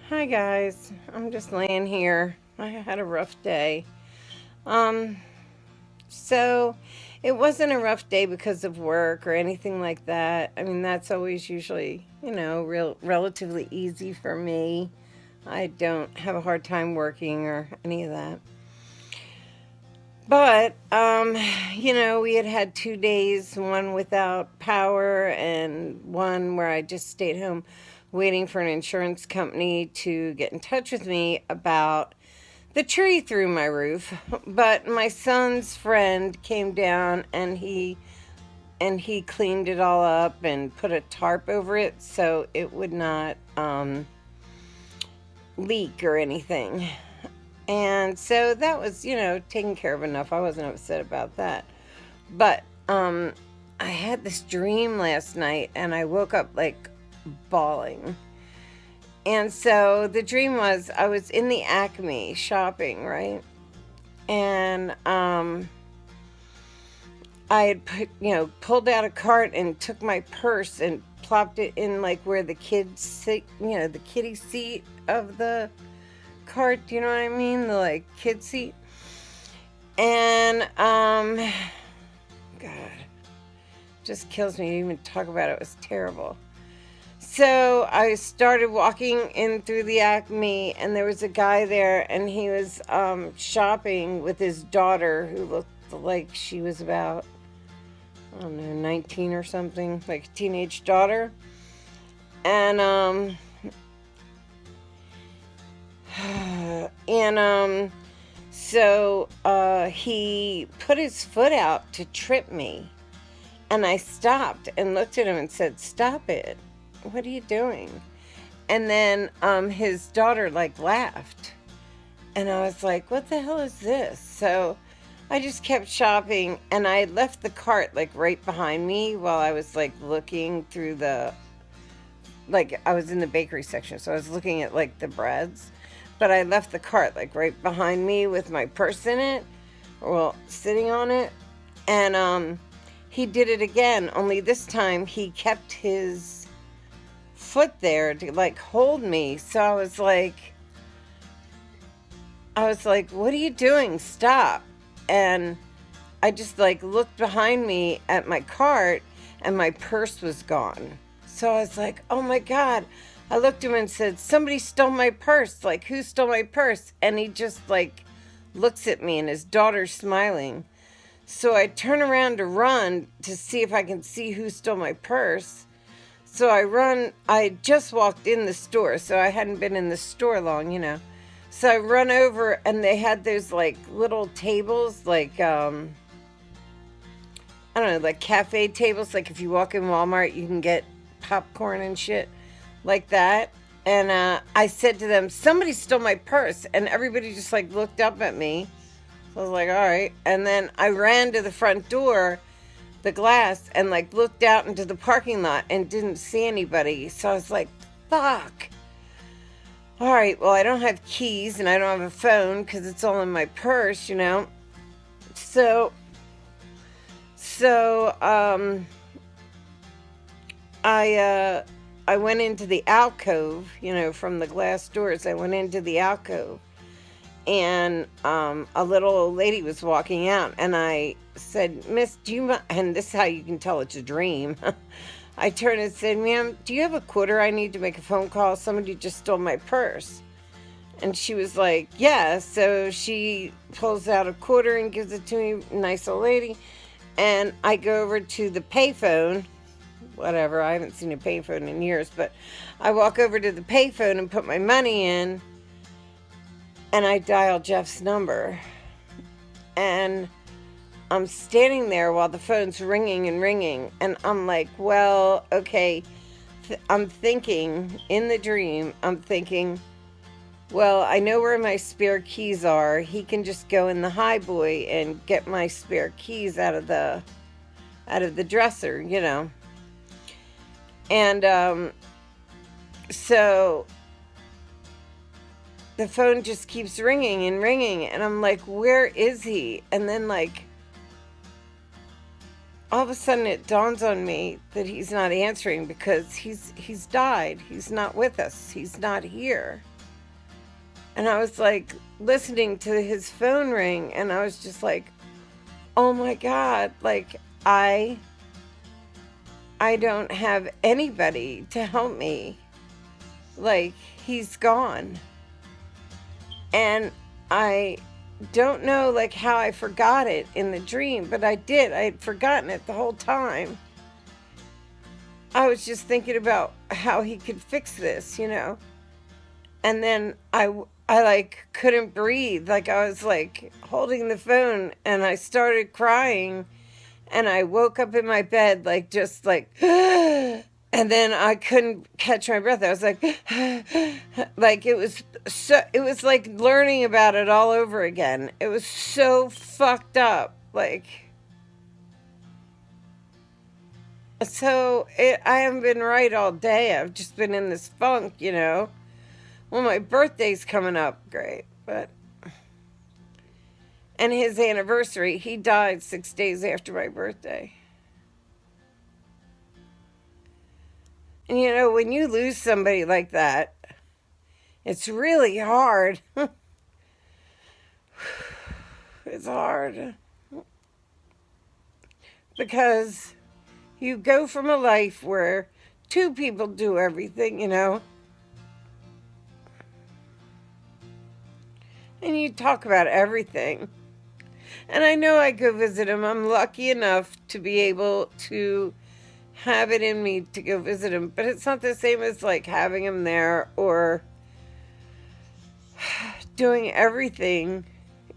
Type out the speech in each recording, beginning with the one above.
Hi guys, I'm just laying here. I had a rough day. Um, so it wasn't a rough day because of work or anything like that. I mean, that's always usually, relatively easy for me. I don't have a hard time working or any of that. But, we had had 2 days, one without power and one where I just stayed home waiting for an insurance company to get in touch with me about the tree through my roof. But my son's friend came down and he cleaned it all up and put a tarp over it so it would not leak or anything. And so that was, taken care of enough. I wasn't upset about that. But I had this dream last night and I woke up like bawling. And so the dream was I was in the Acme shopping, right? And I had pulled out a cart and took my purse and plopped it in like where the kids sit, the kiddie seat of the cart. Do you know what I mean? The like kid seat. And God, just kills me to even talk about it. It was terrible. So I started walking in through the Acme, and there was a guy there, and he was shopping with his daughter, who looked like she was about, I don't know, 19 or something, like a teenage daughter. And he put his foot out to trip me, and I stopped and looked at him and said, "Stop it! What are you doing?" And then his daughter like laughed, and I was like, "What the hell is this?" So I just kept shopping, and I left the cart like right behind me while I was like looking through the, like I was in the bakery section, so I was looking at like the breads, but I left the cart like right behind me with my purse in it, well, sitting on it. And he did it again, only this time he kept his foot there to like hold me. So I was like, "What are you doing? Stop." And I just like looked behind me at my cart and my purse was gone. So I was like, "Oh my God." I looked at him and said, "Somebody stole my purse. Like, who stole my purse?" And he just like looks at me and his daughter's smiling. So I turn around to run to see if I can see who stole my purse. So I run, I just walked in the store, so I hadn't been in the store long. So I run over and they had those like little tables, like I don't know, like cafe tables. Like if you walk in Walmart, you can get popcorn and shit like that. And I said to them, "Somebody stole my purse," and everybody just like looked up at me. So I was like, "All right." And then I ran to the front door, the glass, and like looked out into the parking lot and didn't see anybody. So I was like, "Fuck." All right, well, I don't have keys and I don't have a phone because it's all in my purse. So, so I I went into the alcove, from the glass doors. I went into the alcove, and a little old lady was walking out, and I said, "Miss, do you?" And this is how you can tell it's a dream. I turned and said, "Ma'am, do you have a quarter? I need to make a phone call. Somebody just stole my purse." And she was like, "Yeah." So she pulls out a quarter and gives it to me. Nice old lady. And I go over to the payphone. Whatever, I haven't seen a payphone in years, but I walk over to the payphone and put my money in, and I dial Jeff's number. And I'm standing there while the phone's ringing and ringing, and I'm like, well, okay. I'm thinking in the dream, I'm thinking, well, I know where my spare keys are. He can just go in the high boy and get my spare keys out of the dresser. And so the phone just keeps ringing and ringing, and I'm like, where is he? And then like all of a sudden it dawns on me that he's not answering because he's died. He's not with us. He's not here. And I was like listening to his phone ring, and I was just like, oh my God, like I don't have anybody to help me. Like, he's gone. And I don't know like how I forgot it in the dream, but I did. I had forgotten it the whole time. I was just thinking about how he could fix this, And then I like couldn't breathe. Like I was like holding the phone and I started crying and I woke up in my bed like just like and then I couldn't catch my breath. I was like like it was like learning about it all over again. It was so fucked up. Like I haven't been right all day. I've just been in this funk. Well, my birthday's coming up, great, but and his anniversary, he died 6 days after my birthday. And when you lose somebody like that, it's really hard. It's hard. Because you go from a life where two people do everything, and you talk about everything. And I know I go visit him. I'm lucky enough to be able to have it in me to go visit him, but it's not the same as like having him there or doing everything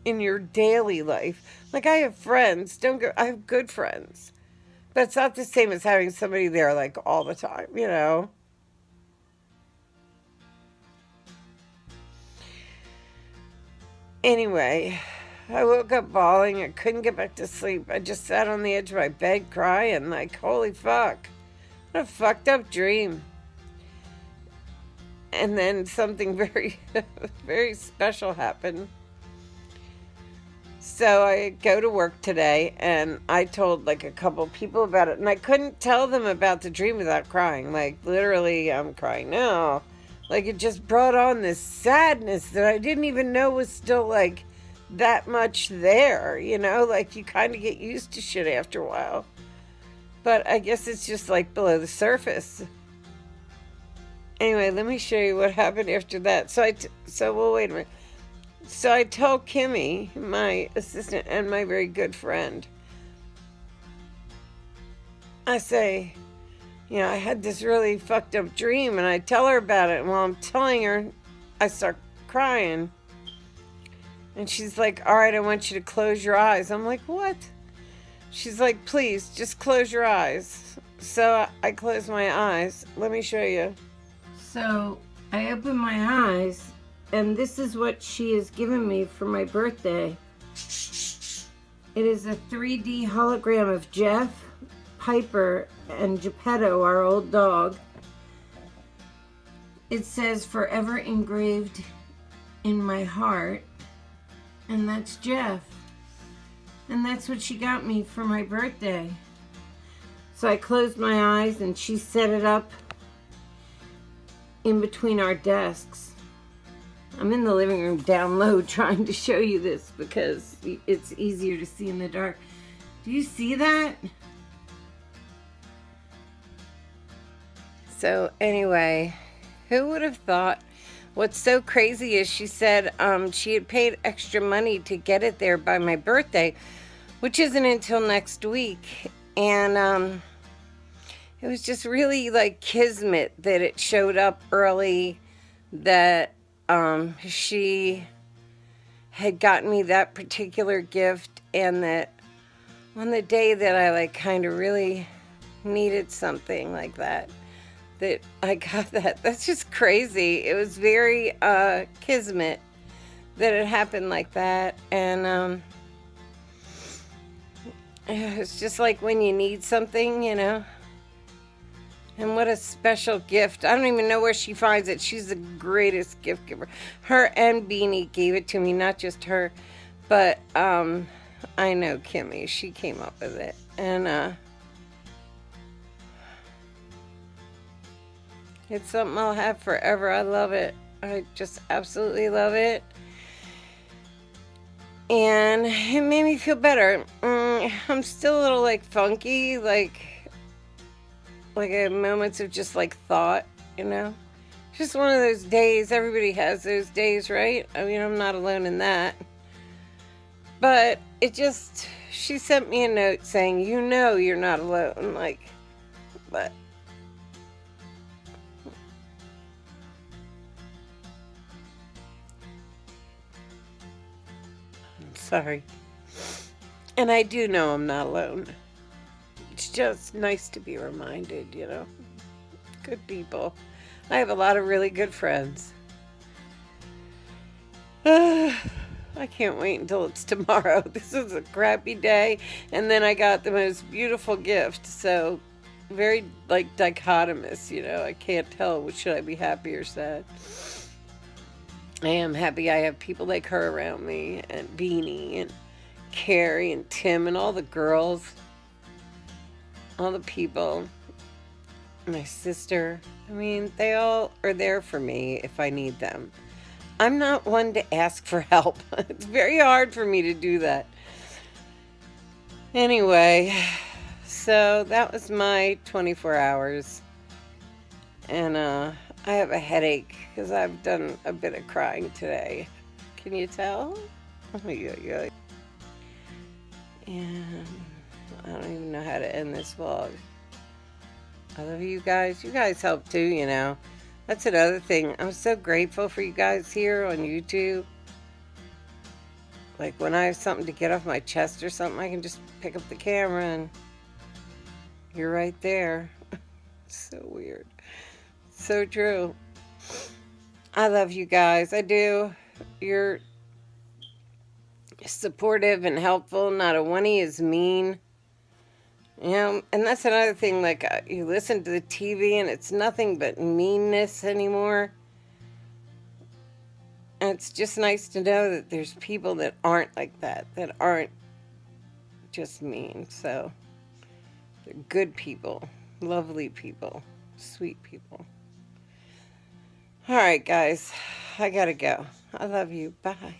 in your daily life. Like I have friends, I have good friends, but it's not the same as having somebody there like all the time. Anyway, I woke up bawling. I couldn't get back to sleep. I just sat on the edge of my bed crying like, holy fuck. What a fucked up dream. And then something very, very special happened. So I go to work today and I told like a couple people about it. And I couldn't tell them about the dream without crying. Like literally, I'm crying now. Like it just brought on this sadness that I didn't even know was still like that much there, like you kind of get used to shit after a while. But I guess it's just like below the surface. Anyway, let me show you what happened after that. Well, wait a minute. So I tell Kimmy, my assistant and my very good friend, I say, I had this really fucked up dream, and I tell her about it. And while I'm telling her, I start crying. And she's like, all right, I want you to close your eyes. I'm like, what? She's like, please, just close your eyes. So I close my eyes. Let me show you. So I open my eyes, and this is what she has given me for my birthday. It is a 3D hologram of Jeff, Piper, and Geppetto, our old dog. It says forever engraved in my heart, and that's Jeff. And that's what she got me for my birthday. So I closed my eyes and she set it up in between our desks. I'm in the living room down low trying to show you this because it's easier to see in the dark. Do you see that? So anyway, who would have thought? What's so crazy is she said she had paid extra money to get it there by my birthday, which isn't until next week. And it was just really like kismet that it showed up early, that she had gotten me that particular gift, and that on the day that I like kind of really needed something like that I got that. That's just crazy. It was very kismet that it happened like that. And it's just like when you need something, And what a special gift. I don't even know where she finds it. She's the greatest gift giver. Her and Beanie gave it to me, not just her. But I know Kimmy. She came up with it. And it's something I'll have forever. I love it. I just absolutely love it. And it made me feel better. I'm still a little like funky, like moments of just like thought, you know? Just one of those days. Everybody has those days, right? I mean, I'm not alone in that. But it just, she sent me a note saying, you know, you're not alone. Like, but I'm sorry. And I do know I'm not alone. It's just nice to be reminded, you know? Good people. I have a lot of really good friends. I can't wait until it's tomorrow. This is a crappy day, and then I got the most beautiful gift. So, very like dichotomous, you know. I can't tell should I be happy or sad. I am happy I have people like her around me, and Beanie, and Carrie, and Tim, and all the girls, all the people. My sister. I mean, they all are there for me if I need them. I'm not one to ask for help. It's very hard for me to do that. Anyway, so that was my 24 hours. And I have a headache because I've done a bit of crying today. Can you tell? Oh, yeah, yeah. And I don't even know how to end this vlog. I love you guys. You guys help too, you know. That's another thing. I'm so grateful for you guys here on YouTube. Like when I have something to get off my chest or something, I can just pick up the camera and you're right there. So weird. So true. I love you guys. I do. You're supportive and helpful. Not a one is mean. You know, and that's another thing, like, you listen to the TV and it's nothing but meanness anymore. And it's just nice to know that there's people that aren't like that aren't just mean. So, they're good people, lovely people, sweet people. All right, guys, I gotta go. I love you. Bye.